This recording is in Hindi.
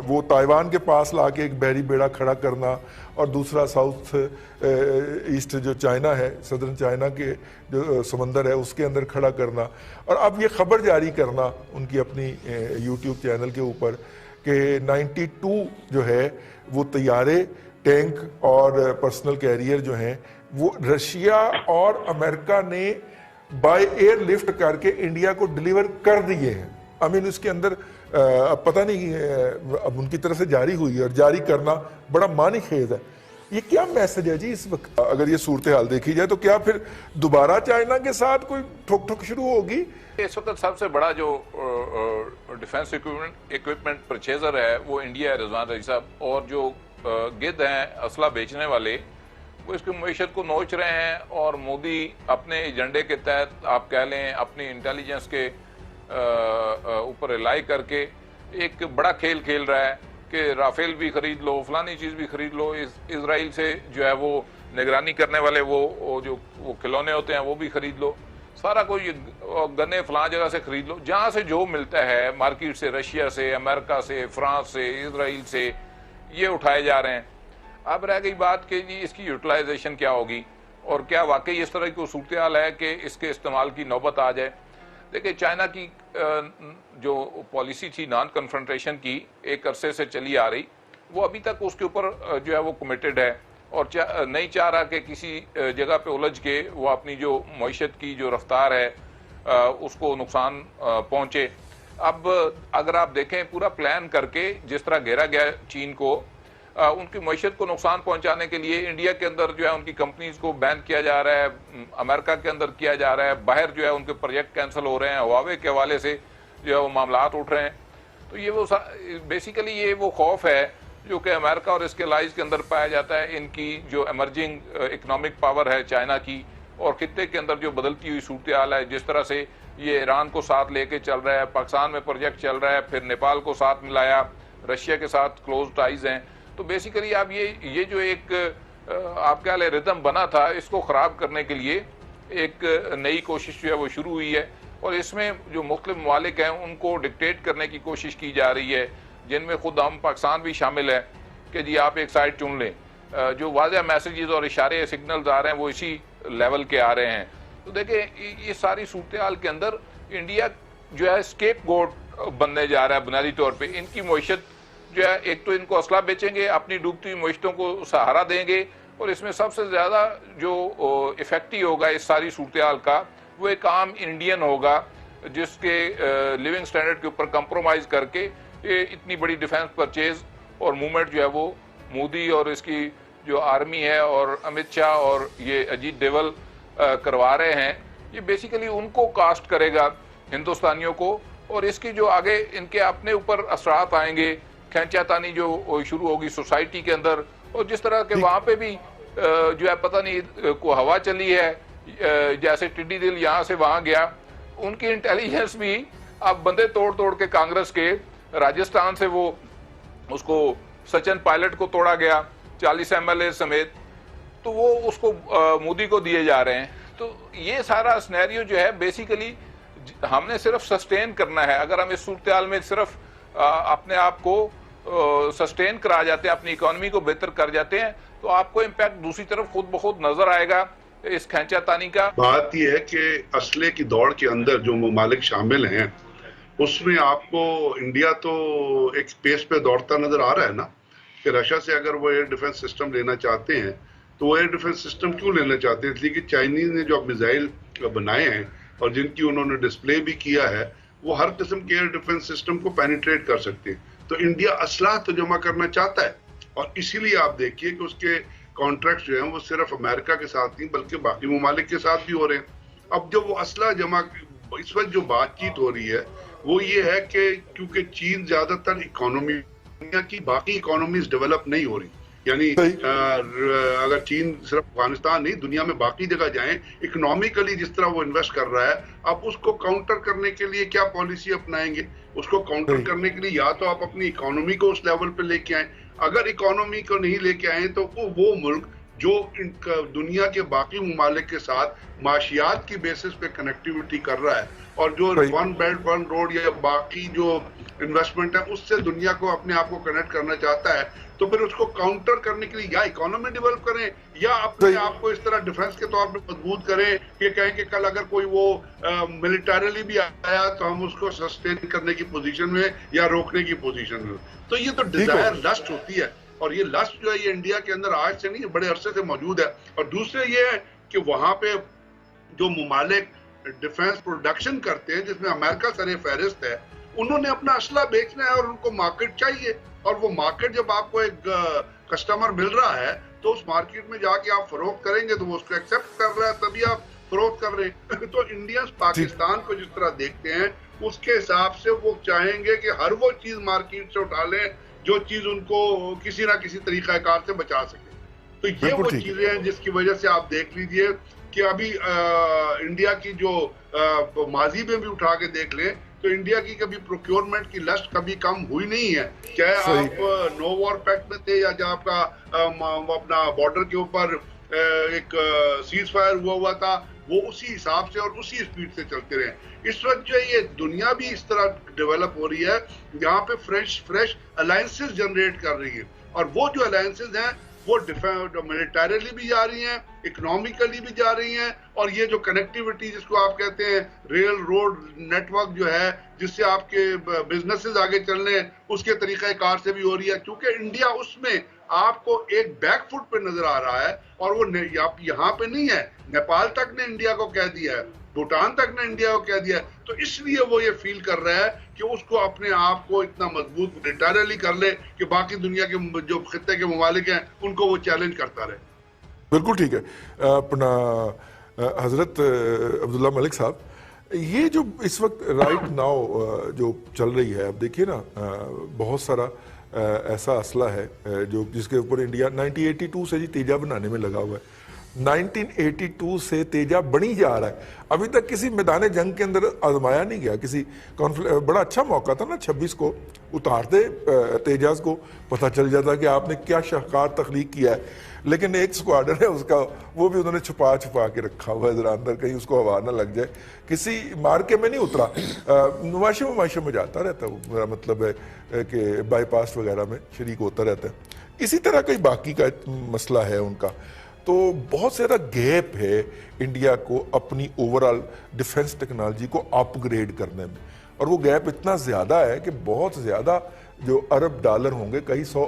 वो ताइवान के पास लाके एक बहरी बेड़ा खड़ा करना और दूसरा साउथ ईस्ट जो चाइना है, सदर्न चाइना के जो समंदर है उसके अंदर खड़ा करना, और अब ये खबर जारी करना उनकी अपनी यूट्यूब चैनल के ऊपर कि 92 जो है वो तैयारे, टैंक और पर्सनल कैरियर जो हैं वो रशिया और अमेरिका ने बाय एयर लिफ्ट करके इंडिया को डिलीवर कर दिए हैं। आई मीन उसके अंदर अब पता नहीं अब उनकी तरफ से जारी हुई है और जारी करना बड़ा मानी खेज है। ये क्या मैसेज है जी इस वक्त? अगर ये सूरत हाल देखी जाए तो क्या फिर दोबारा चाइना के साथ कोई ठोक ठोक शुरू होगी? इस वक्त सबसे बड़ा जो डिफेंस इक्विपमेंट परचेजर है वो इंडिया है, रिजवान रईस साहब, और जो गिद्ध हैं असला बेचने वाले वो इसकी मईशत को नोच रहे हैं। और मोदी अपने एजेंडे के तहत आप कह लें अपनी इंटेलिजेंस के ऊपर रिलाई करके एक बड़ा खेल खेल रहा है कि राफेल भी खरीद लो, फलानी चीज़ भी खरीद लो, इसराइल से जो है वो निगरानी करने वाले वो जो वो खिलौने होते हैं वो भी खरीद लो, सारा कोई गन्ने फलां जगह से खरीद लो, जहाँ से जो मिलता है मार्केट से, रशिया से, अमेरिका से, फ्रांस से, इसराइल से, ये उठाए जा रहे हैं। अब रह गई बात कि जी इसकी यूटिलाइजेशन क्या होगी और क्या वाकई इस तरह की सूरत हाल है कि इसके इस्तेमाल की नौबत आ जाए। देखिए चाइना की जो पॉलिसी थी नॉन कन्फ्रंटेशन की एक अरसे से चली आ रही, वो अभी तक उसके ऊपर जो है वो कमिटेड है और नहीं चाह रहा कि किसी जगह पे उलझ के वो अपनी जो मईशत की जो रफ्तार है उसको नुकसान पहुंचे। अब अगर आप देखें पूरा प्लान करके जिस तरह घेरा गया चीन को, उनकी मईशत को नुकसान पहुंचाने के लिए इंडिया के अंदर जो है उनकी कंपनीज को बैन किया जा रहा है, अमेरिका के अंदर किया जा रहा है, बाहर जो है उनके प्रोजेक्ट कैंसिल हो रहे हैं, हुआवे के हवाले से जो है वो मामलात उठ रहे हैं। तो ये वो बेसिकली ये वो खौफ है जो कि अमेरिका और इसके लाइज के अंदर पाया जाता है। इनकी जो एमर्जिंग इकोनॉमिक पावर है चाइना की, और खित्ते के अंदर जो बदलती हुई सूरत हाल है, जिस तरह से ये ईरान को साथ लेके चल रहा है, पाकिस्तान में प्रोजेक्ट चल रहा है, फिर नेपाल को साथ मिलाया, रशिया के साथ क्लोज टाइज हैं। तो बेसिकली आप ये जो एक आप क्या ले रिदम बना था, इसको ख़राब करने के लिए एक नई कोशिश जो है वो शुरू हुई है, और इसमें जो मुख्तलिफ ममालिक हैं उनको डिक्टेट करने की कोशिश की जा रही है, जिनमें खुद हम पाकिस्तान भी शामिल है कि जी आप एक साइड चुन लें। जो वाज़ह मैसेजेस और इशारे सिग्नल्स आ रहे हैं वो इसी लेवल के आ रहे हैं। तो देखिए ये सारी सूरत हाल के अंदर इंडिया जो है स्केप गोट बनने जा रहा है बुनियादी तौर पर। इनकी मईशत जो है, एक तो इनको असला बेचेंगे, अपनी डूबती हुई मईशतों को सहारा देंगे, और इसमें सबसे ज़्यादा जो इफेक्टिव होगा इस सारी सूरत हाल का वो एक आम इंडियन होगा जिसके लिविंग स्टैंडर्ड के ऊपर कंप्रोमाइज़ करके ये इतनी बड़ी डिफेंस परचेज और मूवमेंट जो है वो मोदी और इसकी जो आर्मी है और अमित शाह और ये अजीत डोभाल करवा रहे हैं। ये बेसिकली उनको कास्ट करेगा हिंदुस्तानियों को, और इसकी जो आगे इनके अपने ऊपर असरात आएंगे, खैंचातानी जो शुरू होगी सोसाइटी के अंदर, और जिस तरह के वहाँ पे भी जो है पता नहीं को हवा चली है, जैसे टिड्डी दिल यहाँ से वहाँ गया, उनकी इंटेलिजेंस भी अब बंदे तोड़ तोड़ के कांग्रेस के राजस्थान से वो उसको सचिन पायलट को तोड़ा गया 40 MLA समेत, तो वो उसको मोदी को दिए जा रहे हैं। तो ये सारा सिनेरियो जो है बेसिकली हमने सिर्फ सस्टेन करना है। अगर हम इस सूरत हाल में सिर्फ अपने आप को सस्टेन करा जाते हैं, अपनी इकोनॉमी को बेहतर कर जाते हैं, तो आपको इम्पैक्ट दूसरी तरफ खुद ब खुद नजर आएगा इस खैंचातानी का। बात यह है कि असले की दौड़ के अंदर जो ममालिक शामिल हैं उसमें आपको इंडिया तो एक स्पेस पे दौड़ता नजर आ रहा है ना, कि रशिया से अगर वो एयर डिफेंस सिस्टम लेना चाहते हैं तो वो एयर डिफेंस सिस्टम क्यों लेना चाहते हैं? इसलिए कि चाइनीज ने जो मिसाइल बनाए हैं और जिनकी उन्होंने डिस्प्ले भी किया है, वो हर किस्म के एयर डिफेंस सिस्टम को पेनिट्रेट कर सकते हैं। तो इंडिया असलाह तो जमा करना चाहता है, और इसीलिए आप देखिए कि उसके कॉन्ट्रैक्ट जो हैं वो सिर्फ अमेरिका के साथ नहीं बल्कि बाकी ममालिक के साथ भी हो रहे हैं। अब जब वो असला जमा, इस वक्त जो बातचीत हो रही है वो ये है कि क्योंकि चीन ज्यादातर इकोनॉमी, दुनिया की बाकी इकोनॉमीज डेवलप नहीं हो रही, यानी अगर चीन सिर्फ अफगानिस्तान नहीं दुनिया में बाकी जगह जाएं, इकोनॉमिकली जिस तरह वो इन्वेस्ट कर रहा है, अब उसको काउंटर करने के लिए क्या पॉलिसी अपनाएंगे? उसको काउंटर करने के लिए या तो आप अपनी इकोनॉमी को उस लेवल पे लेके आए, अगर इकोनॉमी को नहीं लेके आए तो वो मुल्क जो दुनिया के बाकी ममालिक के साथ माशियात की बेसिस पे कनेक्टिविटी कर रहा है, और जो वन बेल्ट वन रोड या बाकी जो इन्वेस्टमेंट है उससे दुनिया को अपने आप को कनेक्ट करना चाहता है, तो फिर उसको काउंटर करने के लिए या इकोनॉमी डेवलप करें या अपने आप को इस तरह डिफेंस के तौर पे मजबूत करें कि कहें कि कल अगर कोई वो मिलिटरीली भी आया तो हम उसको सस्टेन करने की पोजीशन में या रोकने की पोजीशन में। तो ये तो डिजायर लस्ट होती है, और ये लस्ट जो है ये इंडिया के अंदर आज से नहीं, बड़े अरसे से मौजूद है। और दूसरे ये है कि वहां पे जो ममालिक डिफेंस प्रोडक्शन करते हैं जिसमें अमेरिका सरे फहरिस्त है, उन्होंने अपना असला बेचना है और उनको मार्केट चाहिए, और वो मार्केट जब आपको एक कस्टमर मिल रहा है तो उस मार्केट में जाके आप फरोख्त करेंगे तो वो उसको एक्सेप्ट कर रहा है, तभी आप फरोख्त कर रहे हैं। तो इंडियंस पाकिस्तान को जिस तरह देखते हैं उसके हिसाब से वो चाहेंगे कि हर वो चीज मार्केट से उठा लें जो चीज उनको किसी ना किसी तरीकाकार से बचा सके। तो ये वो चीजें हैं जिसकी वजह से आप देख लीजिए कि अभी इंडिया की जो माजी में भी उठा के देख लें तो इंडिया की कभी प्रोक्योरमेंट की लस्ट कभी कम हुई नहीं है, चाहे आप नो वॉर पैक्ट में थे या जब आपका अपना बॉर्डर के ऊपर एक सीज फायर हुआ था, वो उसी हिसाब से और उसी स्पीड से चलते रहे। इस वक्त जो ये दुनिया भी इस तरह डेवलप हो रही है, यहाँ पे फ्रेश अलायंसेस जनरेट कर रही है, और वो जो अलायंसेस हैं वो मिलिटरीली भी जा रही हैं, इकोनॉमिकली भी जा रही हैं, और ये जो कनेक्टिविटी जिसको आप कहते हैं रेल रोड नेटवर्क जो है जिससे आपके बिजनेसेस आगे चलने उसके तरीक़ाकार से भी हो रही है, क्योंकि इंडिया उसमें आपको एक बैकफुट पे नजर आ रहा है, और वो यहाँ पे नहीं है, नेपाल तक ने इंडिया को कह दिया है, भूटान तक ने इंडिया को कह दिया है, तो इसलिए वो ये फील कर रहा है कि उसको अपने आप को इतना मजबूत मिलिटरीली कर ले कि बाकी दुनिया के जो खित्ते के ममालिक हैं उनको वो चैलेंज करता रहे। बिल्कुल ठीक है अपना हजरत अब्दुल्ला मलिक साहब, ये जो इस वक्त राइट नाउ जो चल रही है, अब देखिए ना बहुत सारा ऐसा असला है जो जिसके ऊपर इंडिया 1982 से जी तेजा बनाने में लगा हुआ है। 1982 से तेजा बनी जा रहा है, अभी तक किसी मैदान जंग के अंदर आजमाया नहीं गया। किसी बड़ा अच्छा मौका था ना 26 को उतारते तेजाज को, पता चल जाता कि आपने क्या शाहकार तख्लीक किया है, लेकिन एक स्क्वाडर है उसका, वो भी उन्होंने छुपा के रखा हुआ है जरा अंदर, कहीं उसको हवा ना लग जाए। किसी मार्के में नहीं उतरा, नुमाइशों में जाता रहता है, मेरा मतलब है कि बाईपास वगैरह में शरीक होता रहता है। इसी तरह कई बाकी का मसला है उनका। तो बहुत ज़्यादा गैप है इंडिया को अपनी ओवरऑल डिफेंस टेक्नोलॉजी को अपग्रेड करने में, और वो गैप इतना ज़्यादा है कि बहुत ज़्यादा जो अरब डॉलर होंगे, कई 100